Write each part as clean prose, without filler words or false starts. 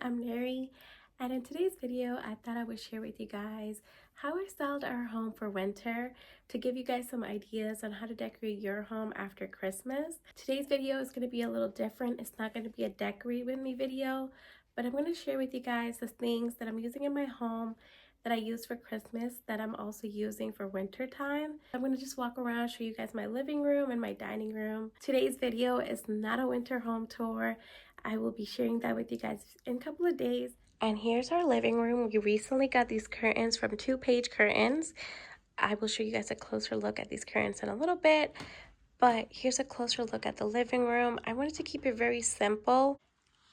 I'm Nuri, and in today's video I thought I would share with you guys how I styled our home for winter to give you guys some ideas on how to decorate your home after Christmas. Today's video is going to be a little different. It's not going to be a decorate with me video, but I'm going to share with you guys the things that I'm using in my home that I use for Christmas that I'm also using for winter time. I'm going to just walk around, show you guys my living room and my dining room. Today's video is not a winter home tour. I will be sharing that with you guys in a couple of days. And here's our living room. We recently got these curtains from 2-Page Curtains. I will show you guys a closer look at these curtains in a little bit, but here's a closer look at the living room. I wanted to keep it very simple.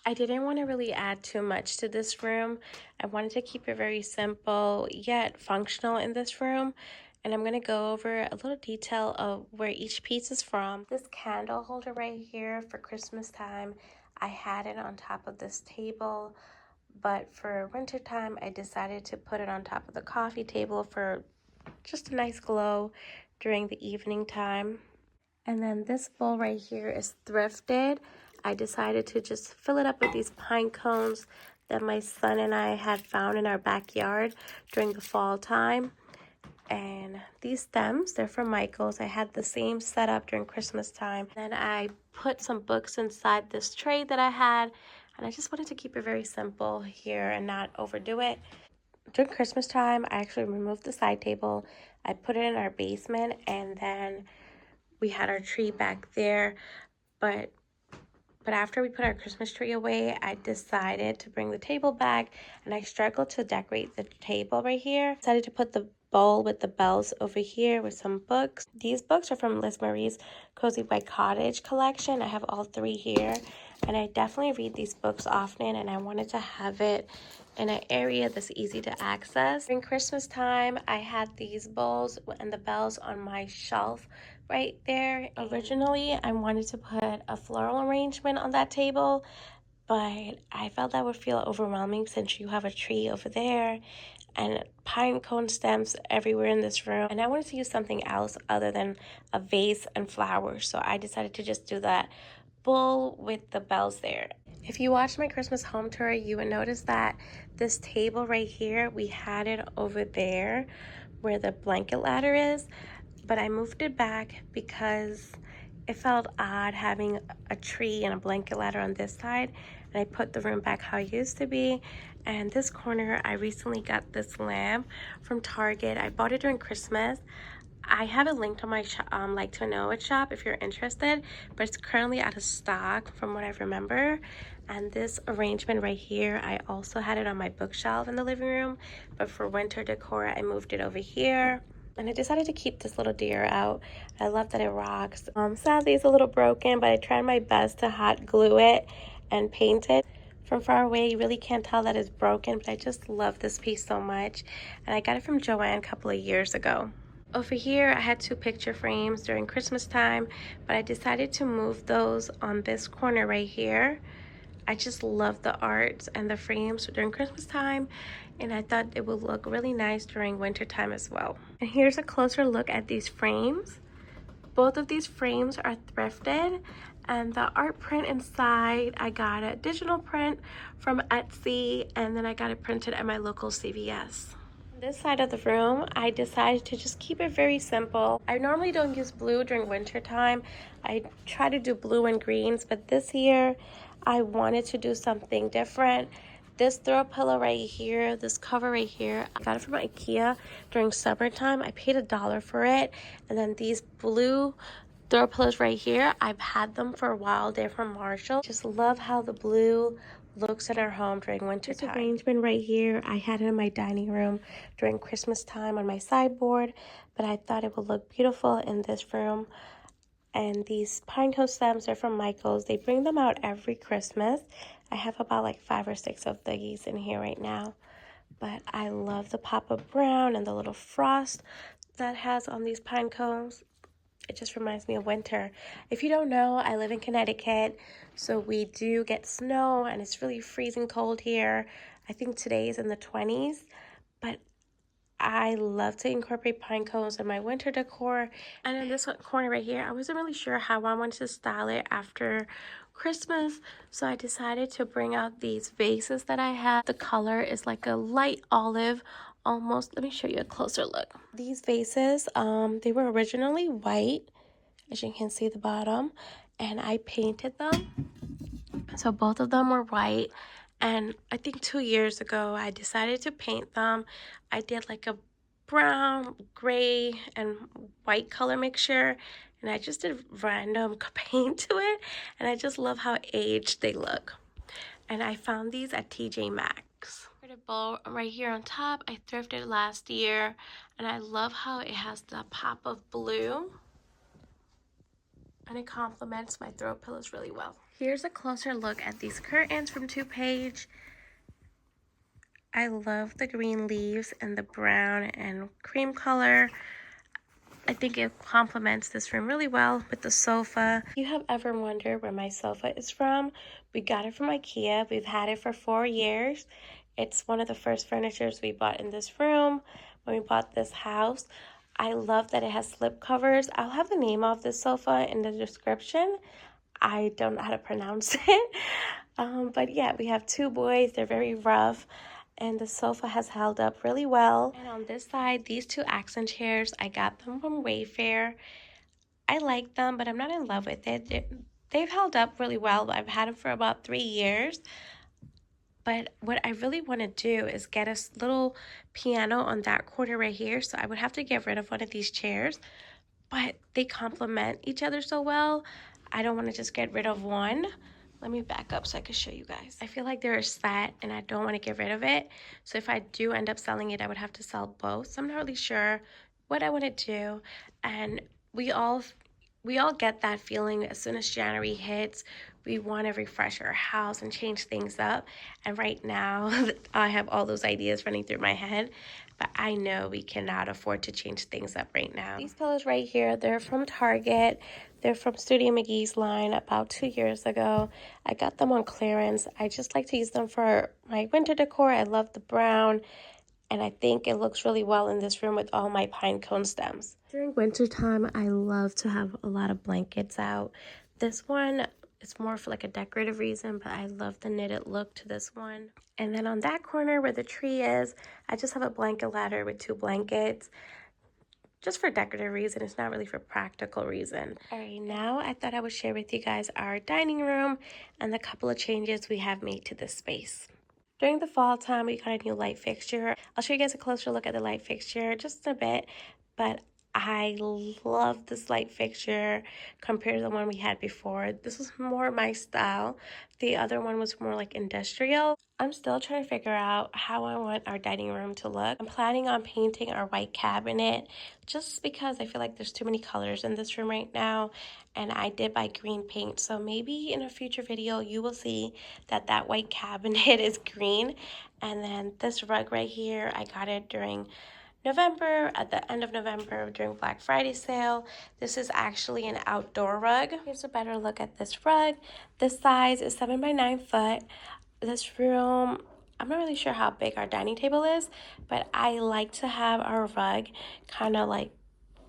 I didn't want to really add too much to this room. I wanted to keep it very simple yet functional in this room. And I'm going to go over a little detail of where each piece is from. This candle holder right here for Christmas time, I had it on top of this table. But for winter time, I decided to put it on top of the coffee table for just a nice glow during the evening time. And then this bowl right here is thrifted. I decided to just fill it up with these pine cones that my son and I had found in our backyard during the fall time. And these stems, they're from Michael's. I had the same setup during Christmas time. Then I put some books inside this tray that I had, and I just wanted to keep it very simple here and not overdo it. During Christmas time, I actually removed the side table. I put it in our basement, and then we had our tree back there. But after we put our Christmas tree away, I decided to bring the table back, and I struggled to decorate the table right here. I decided to put the bowl with the bells over here with some books. These books are from Liz Marie's Cozy by Cottage collection. I have all 3 here, and I definitely read these books often, and I wanted to have it in an area that's easy to access. During Christmas time, I had these bowls and the bells on my shelf right there. Originally, I wanted to put a floral arrangement on that table, but I felt that would feel overwhelming since you have a tree over there and pine cone stems everywhere in this room. And I wanted to use something else other than a vase and flowers, so I decided to just do that bowl with the bells there. If you watched my Christmas home tour, you would notice that this table right here, we had it over there where the blanket ladder is, but I moved it back because it felt odd having a tree and a blanket ladder on this side, and I put the room back how it used to be. And this corner, I recently got this lamp from Target. I bought it during Christmas. I have it linked on my like to know it shop if you're interested, but it's currently out of stock from what I remember. And this arrangement right here, I also had it on my bookshelf in the living room, but for winter decor, I moved it over here. And I decided to keep this little deer out. I love that it rocks. Sadly, it's a little broken, but I tried my best to hot glue it and paint it. From far away, you really can't tell that it's broken, but I just love this piece so much. And I got it from Joann a couple of years ago. Over here, I had 2 picture frames during Christmas time, but I decided to move those on this corner right here. I just love the art and the frames during Christmas time, and I thought it would look really nice during winter time as well. And here's a closer look at these frames. Both of these frames are thrifted, and the art print inside, I got a digital print from Etsy, and then I got it printed at my local CVS. This side of the room, I decided to just keep it very simple. I normally don't use blue during winter time. I try to do blue and greens, but this year I wanted to do something different. This throw pillow right here, this cover right here, I got it from IKEA during summertime. I paid $1 for it. And then these blue throw pillows right here, I've had them for a while. They're from Marshall. Just love how the blue looks in our home during winter time. This arrangement right here, I had it in my dining room during Christmas time on my sideboard, but I thought it would look beautiful in this room. And these pine cone stems are from Michael's. They bring them out every Christmas. I have about like 5 or 6 of these in here right now. But I love the pop of brown and the little frost that has on these pine cones. It just reminds me of winter. If you don't know, I live in Connecticut, so we do get snow and it's really freezing cold here. I think today is in the 20s, but I love to incorporate pine cones in my winter decor. And in this corner right here, I wasn't really sure how I wanted to style it after Christmas, so I decided to bring out these vases that I have. The color is like a light olive, almost. Let me show you a closer look. These vases, they were originally white, as you can see the bottom, and I painted them. So both of them were white, and I think 2 years ago I decided to paint them. I did like a brown, gray, and white color mixture, and I just did random paint to it, and I just love how aged they look. And I found these at TJ Maxx. The bowl right here on top, I thrifted last year, and I love how it has the pop of blue, and it complements my throw pillows really well. Here's a closer look at these curtains from 2Page. I love the green leaves and the brown and cream color. I think it complements this room really well with the sofa. If you have ever wondered where my sofa is from, we got it from IKEA. We've had it for 4 years. It's one of the first furnitures we bought in this room when we bought this house. I love that it has slip covers. I'll have the name of this sofa in the description. I don't know how to pronounce it. But yeah, we have 2 boys. They're very rough. And the sofa has held up really well. And on this side, these 2 accent chairs, I got them from Wayfair. I like them, but I'm not in love with it. They've held up really well. I've had them for about 3 years. But what I really want to do is get a little piano on that corner right here. So I would have to get rid of one of these chairs. But they complement each other so well. I don't want to just get rid of one. Let me back up so I can show you guys. I feel like they're a set and I don't want to get rid of it. So if I do end up selling it, I would have to sell both. So I'm not really sure what I want to do. And we all get that feeling as soon as January hits. We want to refresh our house and change things up. And right now, I have all those ideas running through my head. But I know we cannot afford to change things up right now. These pillows right here, they're from Target. They're from Studio McGee's line about 2 years ago. I got them on clearance. I just like to use them for my winter decor. I love the brown. And I think it looks really well in this room with all my pine cone stems. During winter time, I love to have a lot of blankets out. This one is more for like a decorative reason, but I love the knitted look to this one. And then on that corner where the tree is, I just have a blanket ladder with 2 blankets. Just for decorative reason, it's not really for practical reason. All right, now I thought I would share with you guys our dining room and the couple of changes we have made to this space. During the fall time, we got a new light fixture. I'll show you guys a closer look at the light fixture just a bit, but I love this light fixture compared to the one we had before. This was more my style. The other one was more like industrial. I'm still trying to figure out how I want our dining room to look. I'm planning on painting our white cabinet just because I feel like there's too many colors in this room right now. And I did buy green paint, so maybe in a future video you will see that white cabinet is green. And then this rug right here, I got it during November, at the end of November during Black Friday sale. This is actually an outdoor rug. Here's a better look at this rug. This size is 7 by 9 foot. This room, I'm not really sure how big our dining table is, but I like to have our rug kind of like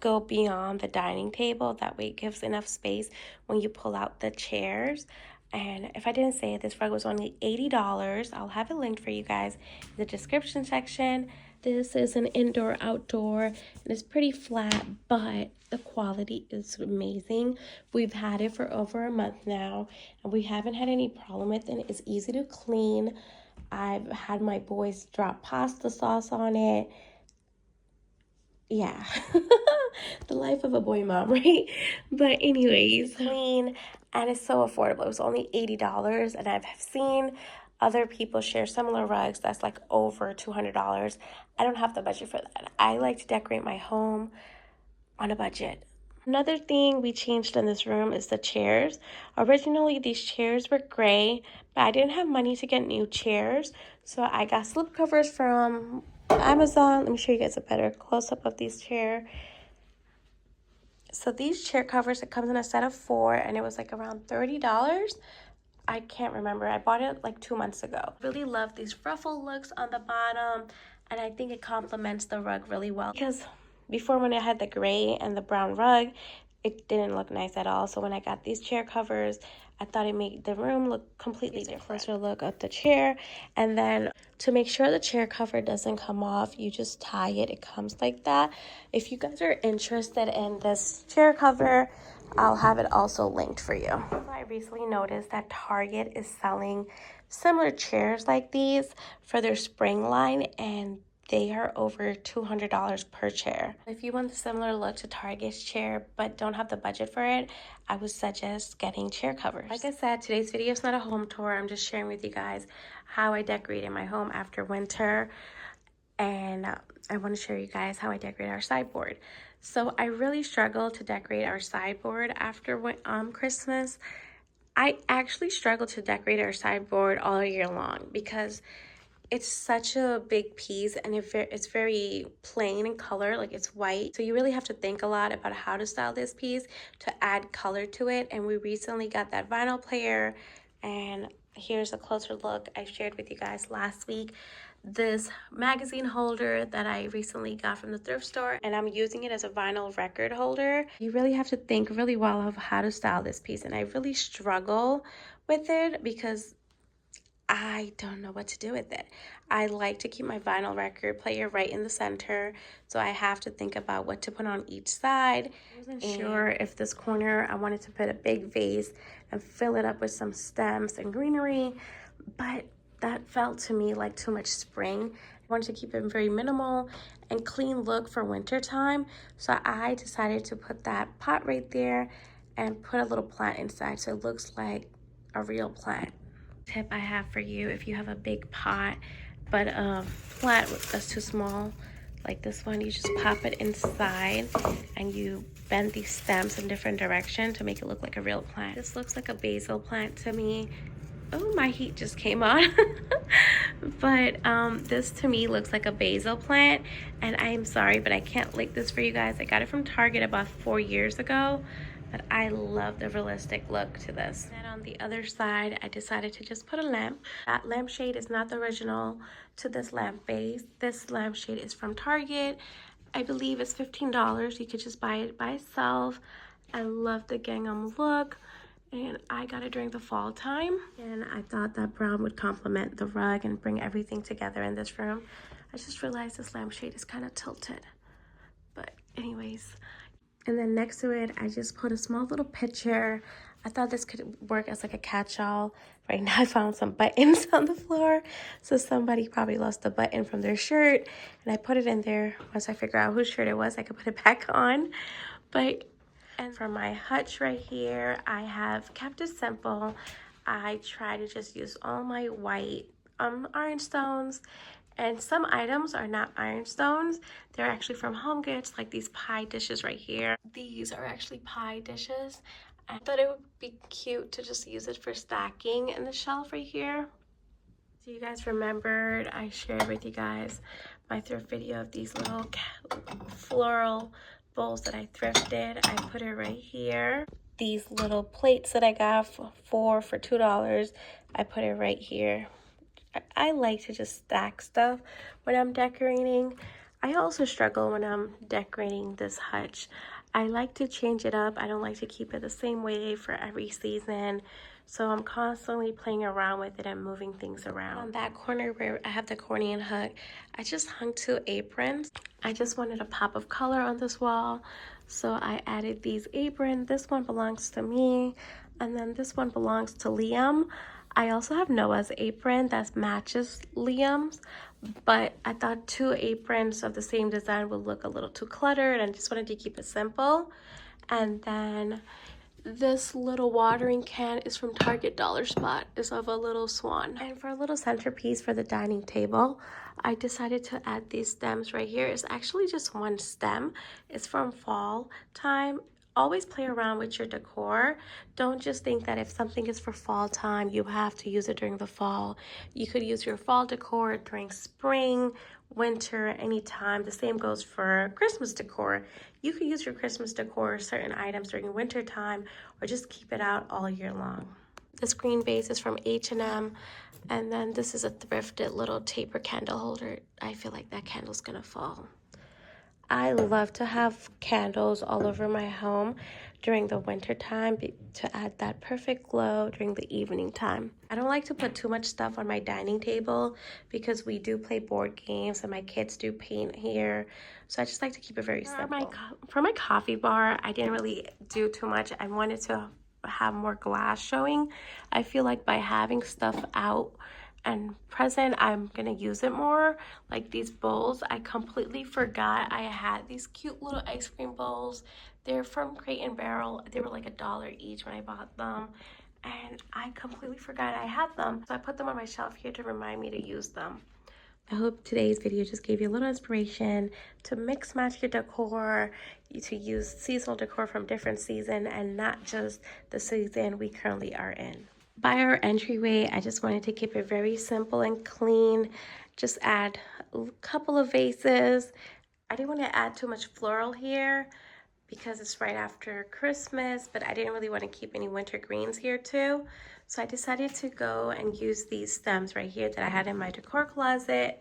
go beyond the dining table. That way it gives enough space when you pull out the chairs. And if I didn't say it, this rug was only $80. I'll have it linked for you guys in the description section. This is an indoor-outdoor, and it's pretty flat, but the quality is amazing. We've had it for over a month now, and we haven't had any problem with it. It's easy to clean. I've had my boys drop pasta sauce on it. Yeah, the life of a boy mom, right? But anyways, clean, and it's so affordable. It was only $80, and I've seen other people share similar rugs that's like over $200. I don't have the budget for that. I like to decorate my home on a budget. Another thing we changed in this room is the chairs. Originally, these chairs were gray, but I didn't have money to get new chairs, so I got slip covers from Amazon. Let me show you guys a better close-up of these chairs. So these chair covers, it comes in a set of 4, and it was like around $30. I can't remember. I bought it like 2 months ago. Really love these ruffle looks on the bottom, and I think it complements the rug really well. Because before, when I had the gray and the brown rug, it didn't look nice at all. So when I got these chair covers, I thought it made the room look completely different. A closer look at the chair, and then to make sure the chair cover doesn't come off, you just tie it. It comes like that. If you guys are interested in this chair cover, I'll have it also linked for you. I recently noticed that Target is selling similar chairs like these for their spring line, and they are over $200 per chair. If you want a similar look to Target's chair but don't have the budget for it, I would suggest getting chair covers. Like I said, today's video is not a home tour. I'm just sharing with you guys how I decorated my home after winter, and I want to share you guys how I decorate our sideboard. So I really struggled to decorate our sideboard after Christmas. I actually struggled to decorate our sideboard all year long because it's such a big piece, and it's very plain in color, like it's white. So you really have to think a lot about how to style this piece to add color to it. And we recently got that vinyl player, and here's a closer look. I shared with you guys last week this magazine holder that I recently got from the thrift store, and I'm using it as a vinyl record holder. You really have to think really well of how to style this piece, and I really struggle with it because I don't know what to do with it. I like to keep my vinyl record player right in the center, so I have to think about what to put on each side. I wasn't sure if this corner I wanted to put a big vase and fill it up with some stems and greenery, but that felt to me like too much spring. I wanted to keep it very minimal and clean look for winter time, so I decided to put that pot right there and put a little plant inside so it looks like a real plant. Tip I have for you, if you have a big pot but a plant that's too small like this one, you just pop it inside and you bend these stems in different directions to make it look like a real plant. This looks like a basil plant to me. Oh, my heat just came on. But this to me looks like a basil plant, and I'm sorry but I can't link this for you guys. I got it from Target about 4 years ago, but I love the realistic look to this. And on the other side, I decided to just put a lamp. That lampshade is not the original to this lamp base. This lampshade is from Target. I believe it's $15. You could just buy it by itself. I love the gingham look, and I got it during the fall time, and I thought that brown would complement the rug and bring everything together in this room. I just realized this lampshade is kind of tilted, but anyways. And then next to it, I just put a small little picture. I thought this could work as like a catch-all. Right now, I found some buttons on the floor, so somebody probably lost the button from their shirt, and I put it in there. Once I figure out whose shirt it was, I could put it back on. And for my hutch right here, I have kept it simple. I try to just use all my white ironstones, and some items are not ironstones. They're actually from Home Goods, like these pie dishes right here. These are actually pie dishes. I thought it would be cute to just use it for stacking in the shelf right here. So you guys remembered I shared with you guys my thrift video of these little floral bowls that I thrifted. I put it right here. These little plates that I got for $2, I put it right here. I like to just stack stuff when I'm decorating. I also struggle when I'm decorating this hutch. I like to change it up. I don't like to keep it the same way for every season. So I'm constantly playing around with it and moving things around. On that corner where I have the accordion hook, I just hung 2 aprons. I just wanted a pop of color on this wall, so I added these aprons. This one belongs to me, and then this one belongs to Liam. I also have Noah's apron that matches Liam's, but I thought 2 aprons of the same design would look a little too cluttered, and just wanted to keep it simple. And then this little watering can is from Target Dollar Spot. It's of a little swan. And for a little centerpiece for the dining table, I decided to add these stems right here. It's actually just one stem. It's from fall time. Always play around with your decor. Don't just think that if something is for fall time, you have to use it during the fall. You could use your fall decor during spring, winter, anytime. The same goes for Christmas decor. You could use your Christmas decor, certain items during winter time, or just keep it out all year long. This green vase is from H&M, and then this is a thrifted little taper candle holder. I feel like that candle's gonna fall. I love to have candles all over my home during the winter time to add that perfect glow during the evening time. I don't like to put too much stuff on my dining table because we do play board games and my kids do paint here. So I just like to keep it very simple. For my coffee bar, I didn't really do too much. I wanted to have more glass showing. I feel like by having stuff out and present, I'm gonna use it more. Like these bowls, I completely forgot I had these cute little ice cream bowls. They're from Crate and Barrel. They were like $1 each when I bought them, and I completely forgot I had them. So I put them on my shelf here to remind me to use them. I hope today's video just gave you a little inspiration to mix match your decor, to use seasonal decor from different season and not just the season we currently are in. By our entryway, I just wanted to keep it very simple and clean. Just add a couple of vases. I didn't want to add too much floral here because it's right after Christmas, but I didn't really want to keep any winter greens here too. So I decided to go and use these stems right here that I had in my decor closet.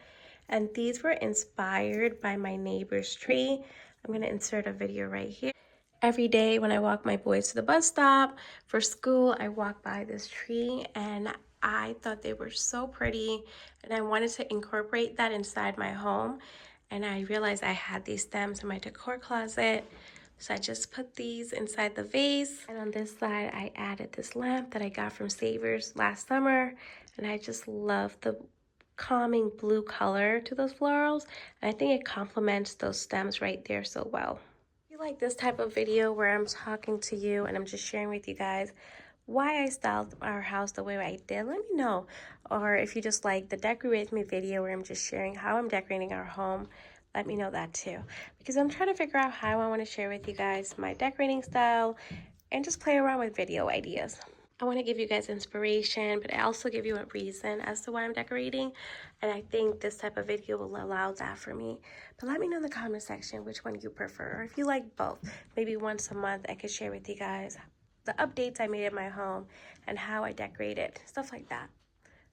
And these were inspired by my neighbor's tree. I'm going to insert a video right here. Every day when I walk my boys to the bus stop for school, I walk by this tree and I thought they were so pretty and I wanted to incorporate that inside my home. And I realized I had these stems in my decor closet. So I just put these inside the vase. And on this side, I added this lamp that I got from Savers last summer. And I just love the calming blue color to those florals. And I think it complements those stems right there so well. If you like this type of video where I'm talking to you and I'm just sharing with you guys why I styled our house the way I did, let me know. Or if you just like the decorate with me video where I'm just sharing how I'm decorating our home, let me know that too. Because I'm trying to figure out how I want to share with you guys my decorating style and just play around with video ideas. I want to give you guys inspiration, but I also give you a reason as to why I'm decorating. And I think this type of video will allow that for me. But let me know in the comment section which one you prefer. Or if you like both, maybe once a month I could share with you guys the updates I made in my home and how I decorated, stuff like that.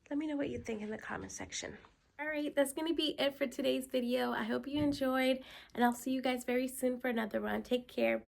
Let me know what you think in the comment section. All right, that's going to be it for today's video. I hope you enjoyed, and I'll see you guys very soon for another one. Take care.